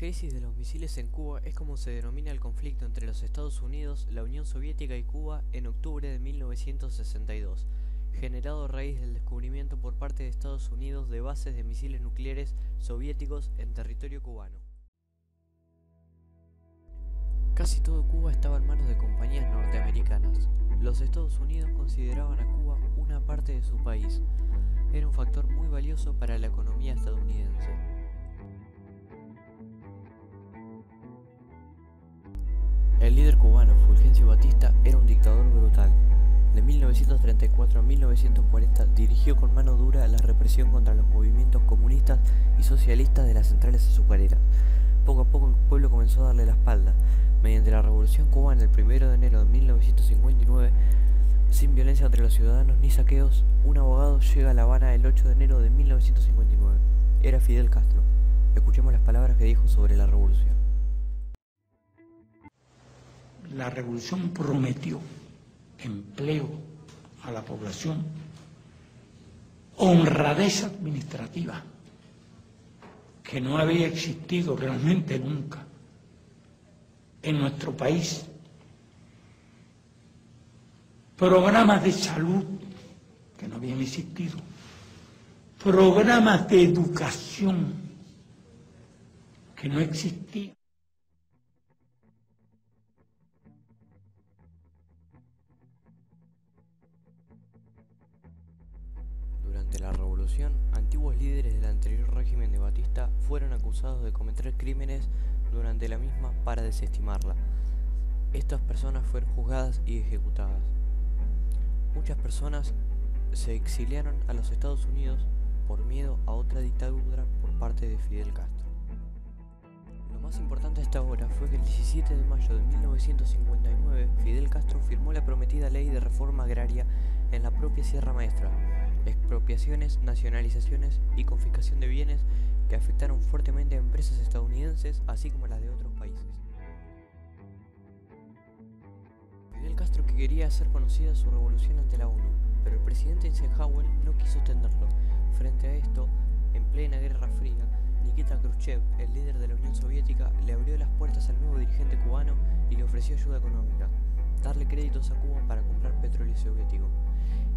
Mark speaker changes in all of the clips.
Speaker 1: crisis de los misiles en Cuba es como se denomina el conflicto entre los Estados Unidos, la Unión Soviética y Cuba en octubre de 1962, generado a raíz del descubrimiento por parte de Estados Unidos de bases de misiles nucleares soviéticos en territorio cubano. Casi todo Cuba estaba en manos de compañías norteamericanas. Los Estados Unidos consideraban a Cuba una parte de su país. Era un factor muy valioso para la economía estadounidense. El líder cubano Fulgencio Batista era un dictador brutal. De 1934 a 1940 dirigió con mano dura la represión contra los movimientos comunistas y socialistas de las centrales azucareras. Poco a poco el pueblo comenzó a darle la espalda. Mediante la Revolución Cubana el 1 de enero de 1959, sin violencia entre los ciudadanos ni saqueos, un abogado llega a La Habana el 8 de enero de 1959. Era Fidel Castro. Escuchemos las palabras que dijo sobre la revolución.
Speaker 2: La revolución prometió empleo a la población, honradez administrativa, que no había existido realmente nunca en nuestro país, programas de salud que no habían existido, programas de educación que no existían.
Speaker 1: Durante la revolución, antiguos líderes del anterior régimen de Batista fueron acusados de cometer crímenes durante la misma para desestimarla. Estas personas fueron juzgadas y ejecutadas. Muchas personas se exiliaron a los Estados Unidos por miedo a otra dictadura por parte de Fidel Castro. Lo más importante hasta ahora fue que el 17 de mayo de 1959 Fidel Castro firmó la prometida ley de reforma agraria en la propia Sierra Maestra, expropiaciones, nacionalizaciones y confiscación de bienes que afectaron fuertemente a empresas estadounidenses así como las de otros países. Fidel Castro que quería hacer conocida su revolución ante la ONU, pero el presidente Eisenhower no quiso tenerlo. Frente a esto, en plena Guerra Fría, Nikita Khrushchev, el líder de la Unión Soviética, le abrió las puertas al nuevo dirigente cubano y le ofreció ayuda económica, darle créditos a Cuba para comprar petróleo soviético.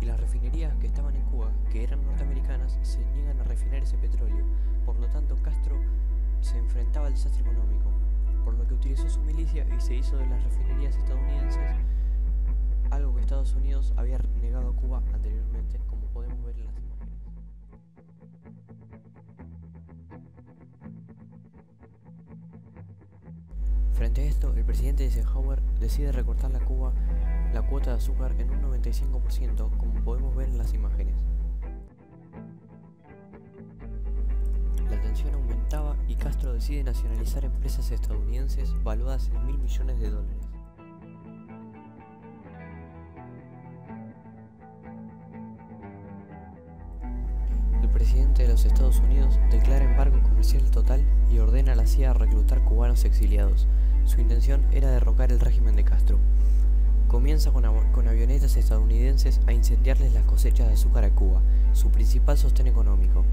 Speaker 1: Y las refinerías que estaban en Cuba, que eran norteamericanas, se niegan a refinar ese petróleo. Por lo tanto, Castro se enfrentaba al desastre económico, por lo que utilizó su milicia y se hizo de las refinerías estadounidenses algo que Estados Unidos había negado a Cuba anteriormente, como podemos ver en las imágenes. Frente a esto, el presidente Eisenhower decide recortar a Cuba la cuota de azúcar en un 95%, como podemos ver en las imágenes. La tensión aumentaba y Castro decide nacionalizar empresas estadounidenses valuadas en $1.000 millones. El presidente de los Estados Unidos declara embargo comercial total y ordena a la CIA reclutar cubanos exiliados. Su intención era derrocar el régimen de Castro. Comienza con avionetas estadounidenses a incendiarles las cosechas de azúcar a Cuba, su principal sostén económico.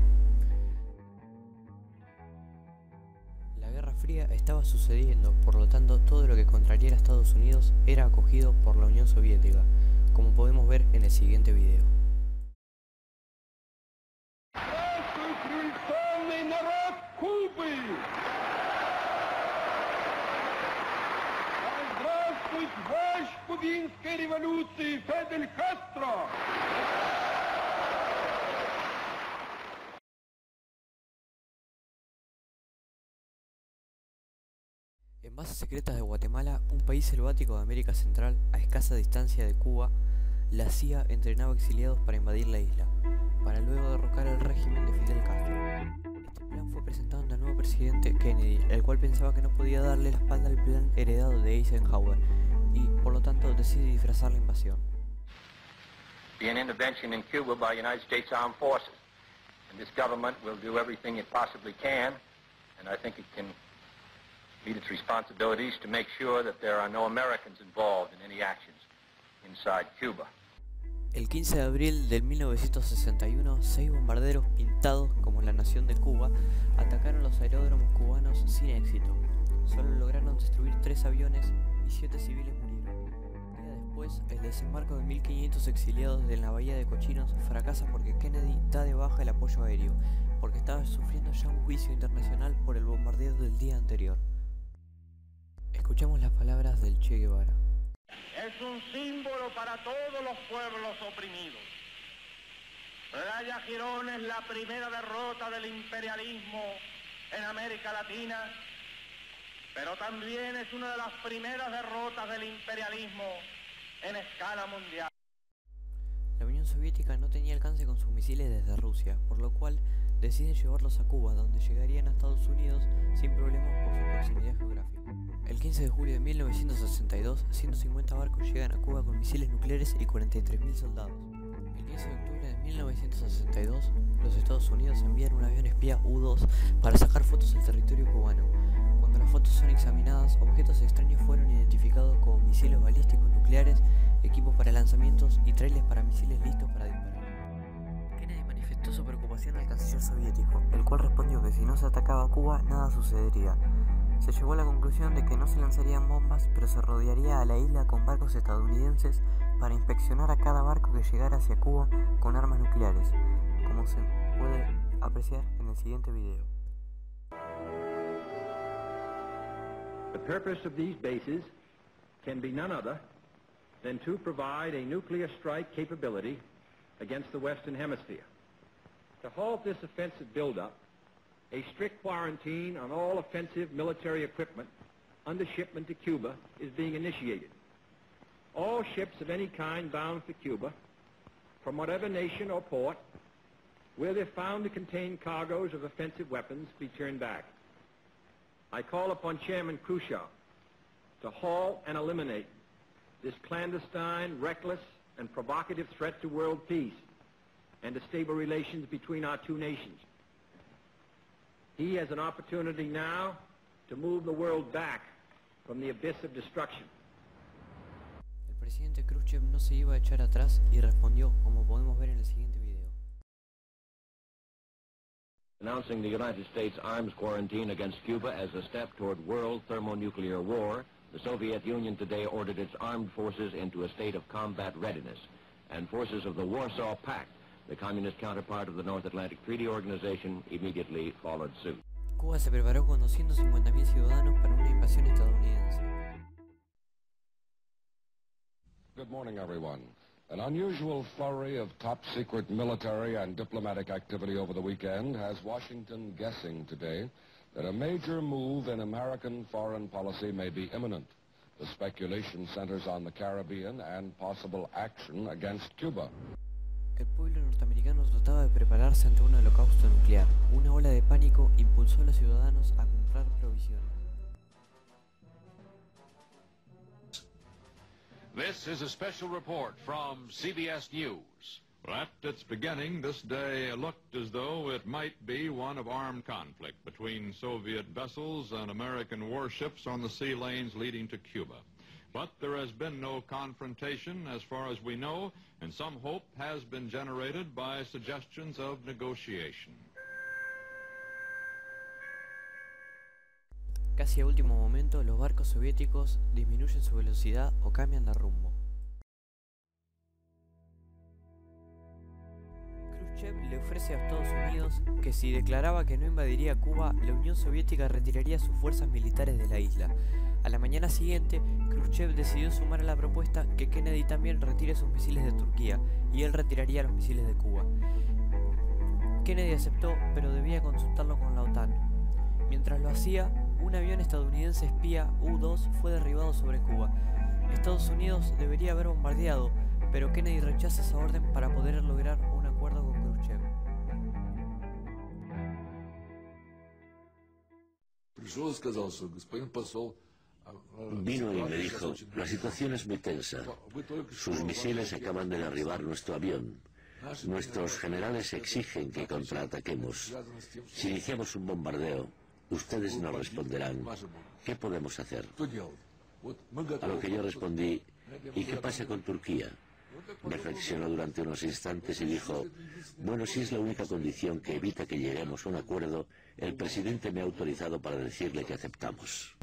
Speaker 1: La Guerra Fría estaba sucediendo, por lo tanto todo lo que contrariera a Estados Unidos era acogido por la Unión Soviética, como podemos ver en el siguiente video.
Speaker 3: Кубинской революции Фидель Кастро!
Speaker 1: En bases secretas de Guatemala, un país selvático de América Central, a escasa distancia de Cuba, la CIA entrenaba exiliados para invadir la isla, para luego derrocar el régimen de Fidel Castro. Este plan fue presentado ante el nuevo presidente Kennedy, el cual pensaba que no podía darle la espalda al plan heredado de Eisenhower, y por lo tanto decide disfrazar la invasión.
Speaker 4: Be an intervention in Cuba by United States Armed Forces, and this government will do everything it possibly can, and I think it can meet its responsibilities to make sure that there are no Americans involved in any actions inside Cuba.
Speaker 1: El 15 de abril de 1961, 6 bombarderos pintados como la nación de Cuba atacaron los aeródromos cubanos sin éxito. Solo lograron destruir 3 aviones y 7 civiles murieron. Días después, el desembarco de 1.500 exiliados de la bahía de Cochinos fracasa porque Kennedy da de baja el apoyo aéreo, porque estaba sufriendo ya un juicio internacional por el bombardeo del día anterior. Escuchamos las palabras del Che Guevara.
Speaker 3: Es un símbolo para todos los pueblos oprimidos. Playa Girón es la primera derrota del imperialismo en América Latina, pero también es una de las primeras derrotas del imperialismo en escala mundial.
Speaker 1: La Unión Soviética no tenía alcance con sus misiles desde Rusia, por lo cual deciden llevarlos a Cuba, donde llegarían a Estados Unidos sin problemas por su proximidad geográfica. El 15 de julio de 1962, 150 barcos llegan a Cuba con misiles nucleares y 43.000 soldados. El 15 de octubre de 1962, los Estados Unidos envían un avión espía U-2 para sacar fotos del territorio cubano. Cuando las fotos son examinadas, objetos extraños fueron identificados como misiles balísticos nucleares, equipos para lanzamientos y trailers para misiles listos para disparar. Kennedy manifestó su preocupación al canciller soviético, el cual respondió que si no se atacaba a Cuba, nada sucedería. Se llegó a la conclusión de que no se lanzarían bombas, pero se rodearía a la isla con barcos estadounidenses para inspeccionar a cada barco que llegara hacia Cuba con armas nucleares, como se puede apreciar en el siguiente video.
Speaker 4: The purpose of these bases can be none other than to provide a nuclear strike capability against the Western Hemisphere. To halt this offensive buildup, a strict quarantine on all offensive military equipment under shipment to Cuba is being initiated. All ships of any kind bound for Cuba, from whatever nation or port, where they're found to contain cargoes of offensive weapons, be turned back. I call upon Chairman Khrushchev to halt and eliminate this clandestine, reckless, and provocative threat to world peace and to stable relations between our two nations. He has an opportunity now to move the world back from the abyss of destruction.
Speaker 1: El presidente Khrushchev no se iba a echar atrás y respondió, como podemos ver en el siguiente video.
Speaker 5: Announcing the United States arms quarantine against Cuba as a step toward world thermonuclear war, the Soviet Union today ordered its armed forces into a state of combat readiness, and forces of the Warsaw Pact, the communist counterpart of the North Atlantic Treaty Organization, immediately followed suit.
Speaker 1: Cuba se preparó con 250.000 ciudadanos para una invasión estadounidense.
Speaker 6: Good morning, everyone. An unusual flurry of top-secret military and diplomatic activity over the weekend has Washington guessing today that a major move in American foreign policy may be imminent. The speculation centers on the Caribbean and possible action against Cuba.
Speaker 1: El pueblo norteamericano trataba de prepararse ante un holocausto nuclear. Una ola de pánico impulsó a los ciudadanos a comprar provisiones.
Speaker 7: This is a special report from CBS News.
Speaker 8: At its beginning, this day looked as though it might be one of armed conflict between Soviet vessels and American warships on the sea lanes leading to Cuba. But there has been no confrontation as far as we know, and some hope has been generated by suggestions of negotiation.
Speaker 1: Casi a último momento, los barcos soviéticos disminuyen su velocidad o cambian de rumbo. Khrushchev le ofrece a Estados Unidos que si declaraba que no invadiría Cuba, la Unión Soviética retiraría sus fuerzas militares de la isla. A la mañana siguiente, Khrushchev decidió sumar a la propuesta que Kennedy también retire sus misiles de Turquía y él retiraría los misiles de Cuba. Kennedy aceptó, pero debía consultarlo con la OTAN. Mientras lo hacía, un avión estadounidense espía U-2 fue derribado sobre Cuba. Estados Unidos debería haber bombardeado, pero Kennedy rechaza esa orden para poder lograr un acuerdo con Khrushchev.
Speaker 9: Vino y me dijo, la situación es muy tensa. Sus misiles acaban de derribar nuestro avión. Nuestros generales exigen que contraataquemos. Si iniciamos un bombardeo, ustedes nos responderán, ¿qué podemos hacer? A lo que yo respondí, ¿y qué pasa con Turquía? Reflexionó durante unos instantes y dijo: bueno, si es la única condición que evita que lleguemos a un acuerdo, el presidente me ha autorizado para decirle que aceptamos.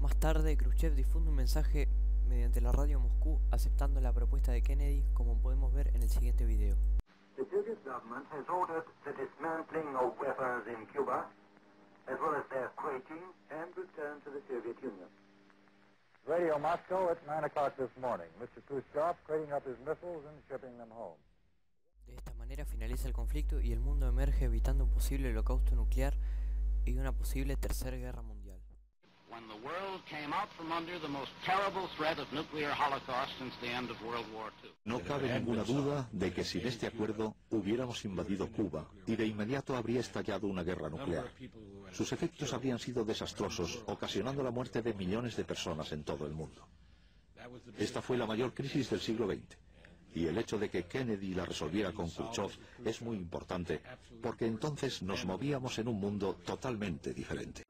Speaker 1: Más tarde, Khrushchev difunde un mensaje mediante la radio Moscú aceptando la propuesta de Kennedy, como podemos ver en el siguiente video.
Speaker 10: The Soviet government has ordered the dismantling of weapons in Cuba, as well as their crating and return to the Soviet Union.
Speaker 11: Radio Moscow, it's 9 o'clock this morning. Mr. Khrushchev crating up his missiles and shipping them home.
Speaker 1: De esta manera finaliza el conflicto y el mundo emerge evitando un posible holocausto nuclear y una posible tercera guerra mundial.
Speaker 12: When the world came out from under the most terrible threat of nuclear holocaust since the end of World War II.
Speaker 13: No cabe ninguna duda de que sin este acuerdo hubiéramos invadido Cuba y de inmediato habría estallado una guerra nuclear. Sus efectos habrían sido desastrosos, ocasionando la muerte de millones de personas en todo el mundo. Esta fue la mayor crisis del siglo XX. Y el hecho de que Kennedy la resolviera con Khrushchev es muy importante, porque entonces nos movíamos en un mundo totalmente diferente.